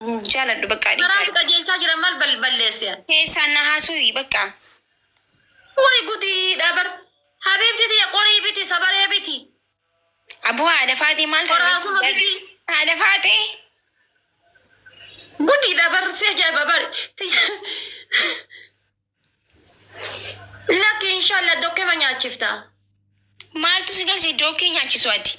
جالد بقى راس قجيل تاجر مال بلسيا هي سنة هاسوي بقى وي قدي دابر حبيبتي يا قريبتي صبر يا بيتي أبوها على فاتي مال قراسو ما بيتي على فاتي قدي دابر سيجا بابر لكن إن شاء الله دوكي ما نياتشفتا مال تسجل سي دوكي نياتش سواتي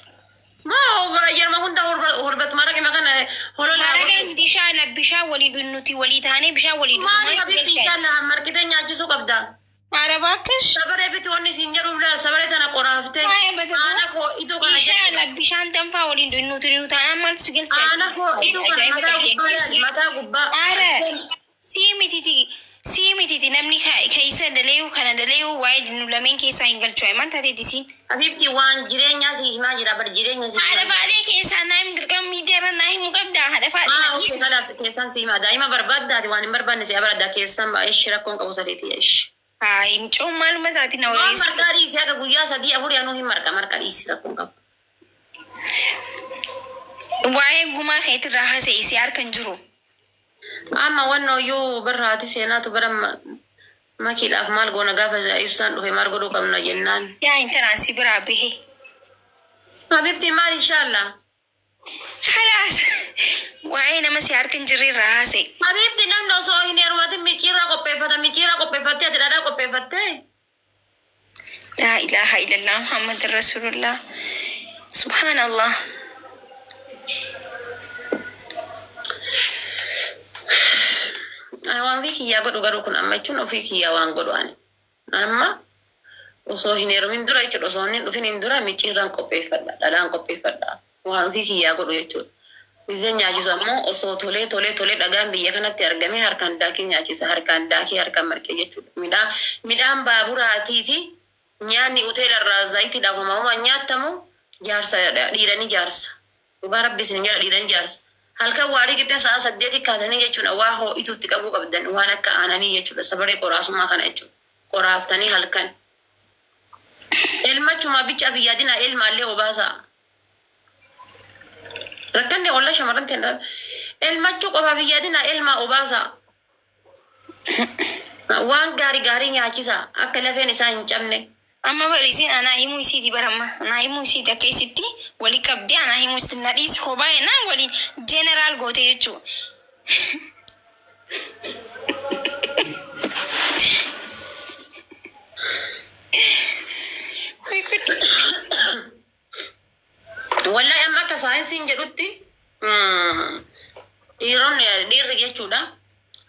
ما هو يرمى هندا هربت مرقي مكان هلو لا مرقي بشا لبشا ولي دنوتي ولي تاني بشا ولي ما أنا حبيبتي إن شاء الله مرقي نياتشسو قبدا عرباكش صبر يا بيتي واني سنجر ولا صبرت أنا قرافتي أنا خو إدو كنا بشا لبشا تنفع ولي دنوتي نوتانا مال تسجل أنا خو إدو كنا متا قبا أره سيمتي نمني كيسا دليو كان دليو وايد نلمين كيسا إنجل شوي ما تادي تسين حبيبتي وان جيرين سي ما جرا بر جيرين سي على بالي كيسا نايم دركم ميدر نايم مقبدا هذا فادي اوكي خلاص كيسان سي ما دايما برباد داتي وان مربان سي ابردا كيسان با ايش ركون كوسريتي ايش هاي مچو معلومات آتی ما نويس مرقاري فيها كغويا سدي ابو يانو هي مرقاري سي ركون كب واي غما خيت راها سي سيار كنجرو اما ونو يو براتي سيناتو برم ما كي الافمال غونا غافا زي يفسان وهي مارغدو كمنا جنان يا انترانسي برابه حبيبتي ما ان شاء الله خلاص وعينا ما سيار كنجري راها سي حبيبتي نم نو سو هني رواتي ميچيرا كو بيفتا تدادا كو بيفتا لا اله الا الله محمد رسول الله سبحان الله waan ofii yaa godhu garuu kun amma jechuun ofii kiyyaa waan godhu ani amma osoo hin heerumin dura jechuudha osoo hin dhufin hin dura micciirraan qopheeffadha dhadhaan qopheeffadha waan ofii kiyyaa godhu jechuudha. Gizee nyaachisu ammoo osoo tolee dhagaan biyya kanatti argame harkaan daakii nyaachisa harkaan daakii harkaan marqee jechuudha. Midhaan baaburaatii fi nyaanni hoteelarraa zayitiidhaaf homaa nyaattamu jaarsa dhiiranii jaarsa. Dhugaa rabbi isin jala dhiiranii jaarsa. Halkan waarii qixxee sa'a 8 kaatanii jechuudha waa ho'ituutti qabuu qabdan waan akka aananii jechuudha sabaree qoraasummaa kana jechuudha qoraaftanii halkan elmachuma bicha biyyaadina elmaallee obaasa rakkanne walla shamarran ta'e elmachuu qofa biyyaadina elma obaasa waan gaarii nyaachisa akka lafeen isaa hin cabne amma barisin ana himu isiti barama ana himu isiti akesitti wali qabdi ana himu isiti nadis khobaye na wali general gote yechu wallahi amma ka saayinsiin jedhutti dhiirri jechuudha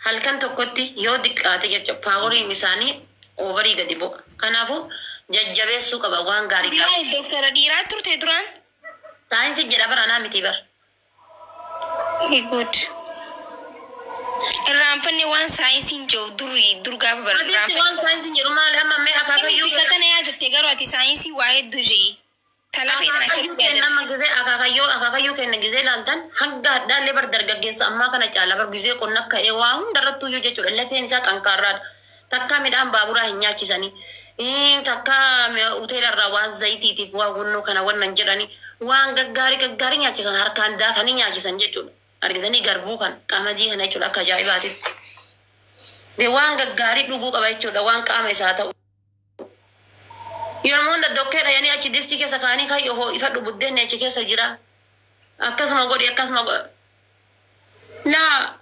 halkan tokkotti yoo diqqaate jechuudha paaworiin isaanii overii gadi bu'a. Kanaafuu jajjabeessuu qaba waan gaarii qaba. Yaa doktara dhiiraa turte duraan? Saayinsii jedha bara anaa miti bara. Good. Irraanfanne waan saayinsiin jiru dur gaafa bara irraanfanne. Waan saayinsiin jedhu maali amma mee akaakayyuu. Isa kana yaadatte garuu ati saayinsii waa hedduu jee. Talafee kana kenna amma gizee akaakayyuu kenna gizee laaltan hanga haddaallee bar dargaggeessa ammaa kana caala bar gizee qonna akka waa hundarrattuyyuu jechuudha lafeen isaa qanqaarraadha. Takka midhaan baaburaa hin nyaachisanii takka hoteelarraa waan zayitiitiif waa wannoo kana wannan jedhanii waan gaggaarii nyaachisan harkaan daakanii nyaachisan jechuudha. Argitanii garbuu kan qamadii kana jechuudha akka ajaa'ibaatitti. Waan gaggaarii dhuguu qaba jechuudha waan qaama isaa ta'u. Yommuu hunda dokkeedha yanii achi distii keessa kaanii kayyoo hoo ifa dhubuddeen achi keessa jira. Akkasuma godhi akkasuma godhi. Laa.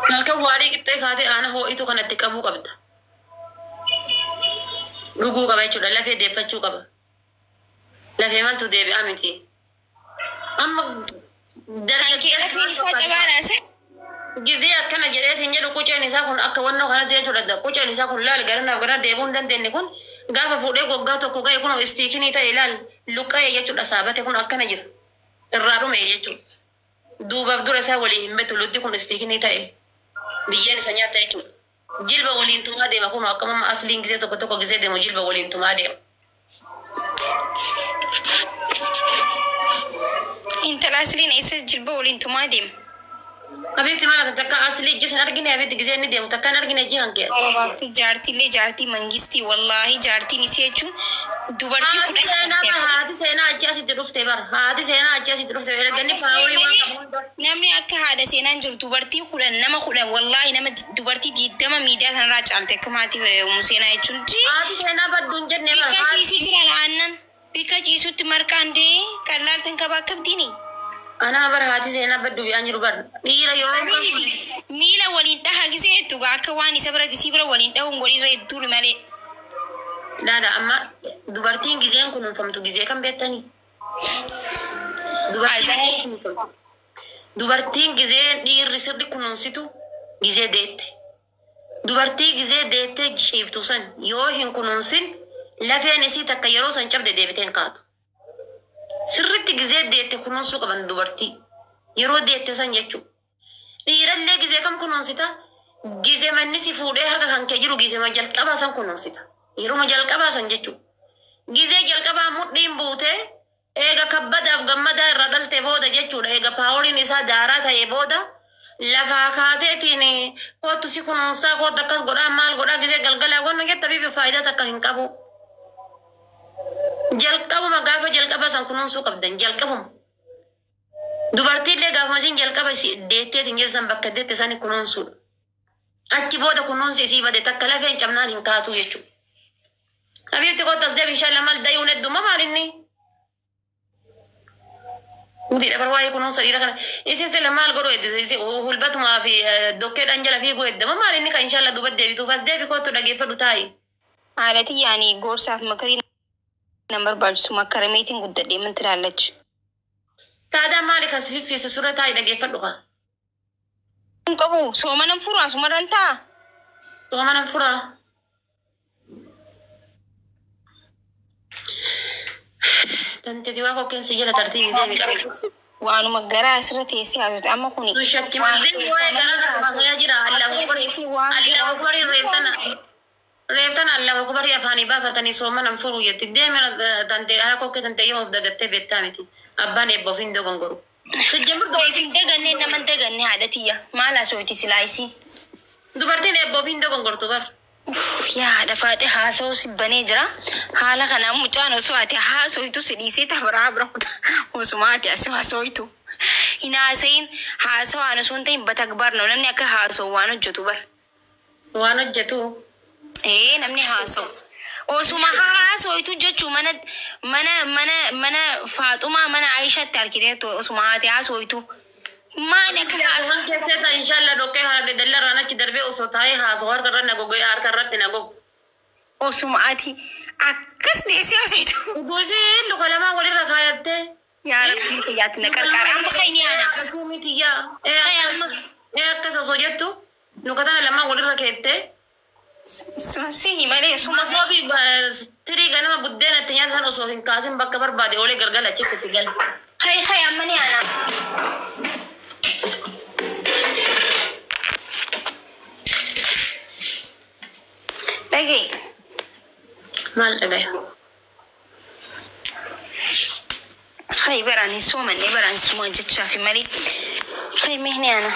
Halkan waarii qixxee kaatee aana ho'itu kanatti qabuu qabda. Dhuguu qaba jechuudha. Lafee deeffachuu qaba. Lafee maaltu deebi'aa miti. Amma gizee akkana jedheetiin jedhu quceen isaa kun akka wannoo kanatti jechuudha. Quceen isaa kun laal garanaaf gara deebuu hin dandeenye kun gaafa fuudhee goggaa tokko ga'e kun istiikinii ta'e laal luqqa'e jechuudha. Saabate kun akkana jira. Irraa dhume jechuudha. Duubaaf dura isaa walii hin beektu lutti kun istiikinii ta'e. Biyyeen isa nyaata jechuudha. Jilba waliin tumaa deema kun akkama asliin gizee tokko gizee deemu jilba waliin tumaa deema. Intala asliin eessa jilba waliin tumaa deema? Habibti maal takka asli jisan argine habibti gizee ni deemu takkaan argine jihan kee. Jaartiillee jaartii mangistii wallaahi jaartiin isii jechuun dubartii haati seenaa achi asitti dhufte bar haati seenaa achi asitti dhufte erganni faaworii waan qabu. namni akka haadha seenaan jiru dubartii kudhan nama kudhan wallaahi nama dubartii 20 miidiyaa sanarraa caalte akka maatii seenaa jechuun. Haati seenaa badduun jenne bar. Bika ciisuu jira laannan bika ciisuutti marqaan dee qallaaltan kabaa qabdiini. Ana bar haati seenaa baddu biyaan jiru bar dhiira yoo miila waliin dhaha gisee jettu akka waan isa bira gisii bira waliin dhahuun waliirra hedduu malee. Dada amma dubartiin gizeen kunuunfamtu gizee kan beektanii. Dubartiin gizee dhiirri sirri kunuunsitu gizee deette. Dubartii gizee deettee shiiftu san yoo hin kunuunsin lafeen isii takka yeroo san cabde deebiteen kaatu. Sirritti gizee deette kunuunsuu qaban dubartii yeroo deette san jechuudha. Dhiirallee gizee kam kunuunsita gizee manni si fuudhee harka kan kee jiru gizee jalqabaa san kunuunsita. Yeroo jalqabaa san jechuudha. Gizee jalqabaa mudhiin buutee eega kabbadaaf gammadaa irra dhalte booda jechuudha. Eega paawoliin isaa daaraa ta'ee booda lafaa kaateetiin kootu si kunuunsaa kootu akkas godhaa maal godhaa gizee galgalaa wanna jetta bibi faayidaa takka hin qabu. Jalqabuma gaafa jalqaba san kunuunsuu qabdan jalqabuma. Dubartiillee gaafa isin jalqaba deetteetiin jeessan bakka deette sani kunuunsuudha. Achi booda kunuunsi isii bade takka lafeen cabnaan hin kaatu jechuudha. Habibti kootas deeb inshallah mal dayuun hedduma maalinni. Mutiidha bar waa'ee kunuunsa dhiira kana. Isin sila maal godhu hedde hulbatumaa fi dokkeedhaan jala fiiguu hedduma maalinni kan inshallah duba deebituuf as deebi kootu dhageeffadhu taa'i. Haadhati yaani gorsaaf makarii nama barbaachisu makarameetiin guddadhee min tilaallachi. Taadaa maali kas fiffiisa sura taa'i dhageeffadhu kaa? Hin qabu soomanan furaa sumaran taa. Soomanan furaa. Tante waa kokkeen si jala tartiibi deemi qabu. Waanuma garaa asirra teessee haasofte amma kuni. Tu shakki malee waa'ee garaa magayaa jira Allahu Akbar reeftan Allahu Akbar afaanii baafatanii soomanan furuu jetti deemi tante haa kokkee tante yoo of dagattee beektaa miti abbaan eebba ofiin dogongoru. Sijjamur Deebiin dagannee naman dagannee haadhatiyya maal haasofti silaayisii. dubartiin eebba ofiin dogongortu bar. Yaa dhafaate haasa'uu sibbanee jira. Haala kanaan mucaan osoo ati haasoitu si dhiisee tafaraa bira osuma ati as haasoitu. Hin haasa'iin haasawaan osoo hin ta'in batagbaarna namni akka haasa'u waan hojjetu bar. Waan hojjetu. Namni haasa'u. Osuma haasoitu jechuu mana Faaxumaa mana Aayishaatti argiteettu osuma ati haasoitu. Maani akka haasa'u. Keessaa inshallah dhoqqee haadha dallarraan achi darbee osoo taa'ee haasa'u harkarra nagogo harkarratti nagogo. Osuma ati akkas deessee haasoitu. Gosi luka lamaa walirra kaayattee. Yaa rabbii fayyaatti na qarqara amma kayni ana. Sumitiyyaa. Akkas osoo jettu luka tana lamaa walirra keettee. Sii malee suma Mafoofi tirii ganama buddeena itti nyaata san osoo hin kaasin bakka barbaade olee gargala achitti itti gali. Hay amma ni ana. Lagi. Maal dhagaya? Hay barani suma jechaa fi malee. Hay mehni ana.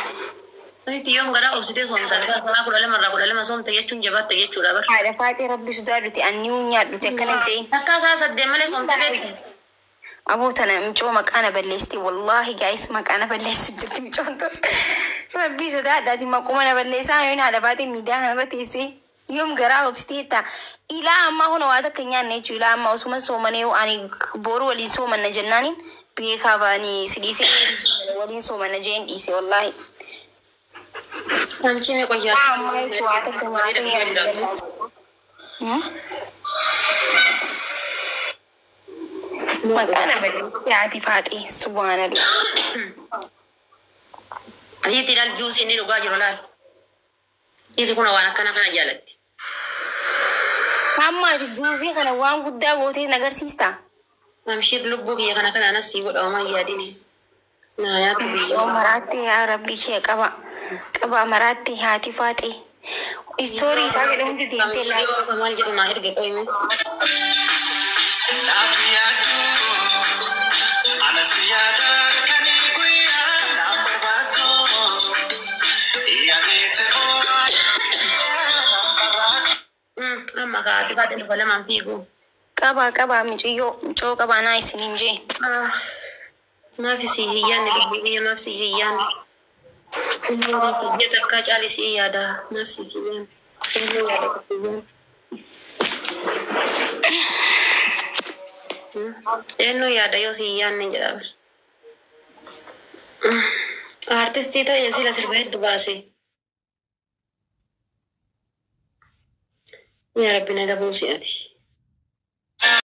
Nanti yoom garaa obsitee soomtaa sanaa kudha lama soomta jechuun jabaatta jechuudha bar. Haadha faatee rabbi sodaaduti anniu nyaadhuti akkana jeen. Akka isaa saddeet malee soomta beekti. Abootana micoo maqaana balleesti wallahi gaayis maqaana balleessu jirti micoon tun. Rabbi sodaadhaati maquma na balleessaa yoon haadha faatee miidiyaa kanarra teessee yoom garaa obsiteetta. Ilaa ammaa kun waa takka nyaanne jechuu ilaa ammaa osuma soomanee ani boru waliin soomanna jennaaniin beekaa baanii sidhiisee waliin soomanna jeen dhiise wallahi. Sanchi me qoyyaa. Amma jechuun waa takka nyaata nyaanne. Maqaana balleessi haati faatee subhaanallah. Ayyatti ilaal juusii inni dhugaa jiru laal. Dhiirri kun waan akkana kana jaalatti. Amma ati juusii kana waan guddaa gootee nagarsiista. Mamshiir lubbuu kiyya kana kana anas sii godha homaa yaadini. Naa yaattu biyya. Yoo maraattee yaa rabbii ishee qaba maraattee haati faatee. Istoorii isaa jedhamutti deemtee laata. Maal jedhu naa erge qoyme. kaati kaati dhufa lamaan fiigu. Qaba mucoo qabaa naa isiniin jee. Maaf si hiyyaanne dubbii biyya maaf si hiyyaanne. Biyya takkaa caali si yaada maaf si hiyyaanne. Ilmoo yaada hiyyaanne. Eenyu yaada yoo si hiyyaanne jedhama. Artistii ta'e sila sirba hedduu baase. Yaa Rabbi na dabuu si'ati.